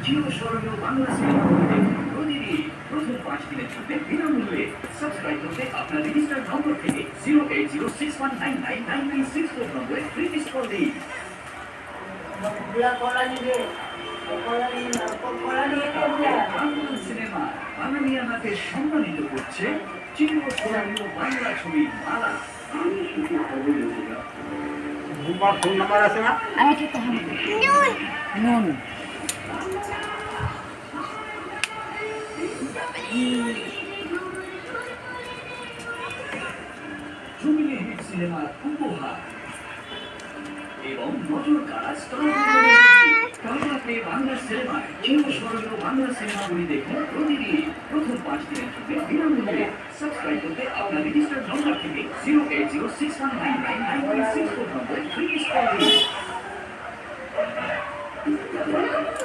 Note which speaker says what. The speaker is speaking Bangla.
Speaker 1: চিরস্মরণীয় বাংলা সিনেমাগুলি দেখুন প্রতিদিন প্রথম 5 দিনের জন্য বিনামূল্যে। সাবস্ক্রাইব করতে আপনার রেজিস্টার্ড নম্বর থেকে 08061999964 নম্বরে ফ্রি মিস কল দিন। বাংলা সিনেমা বাঙালিয়ানাকে সম্মানিত করছে চিরস্মরণীয় বাংলা ছবির মালা।
Speaker 2: ফোন নাম্বার আছে না?
Speaker 3: নুন
Speaker 1: জমিলে হিট সিনেমার উপহার এবং নজর কাড়া বাংলা সিনেমায় চিরস্মরণীয় বাংলা সিনেমাগুলি দেখুন প্রতিদিন প্রথম 5 দিনের জন্য বিনামূল্যে। সাবস্ক্রাইব করতে আপনার রেজিস্টার্ড নম্বর থেকে 08061999964 নম্বরে ফ্রি মিস কল দিন।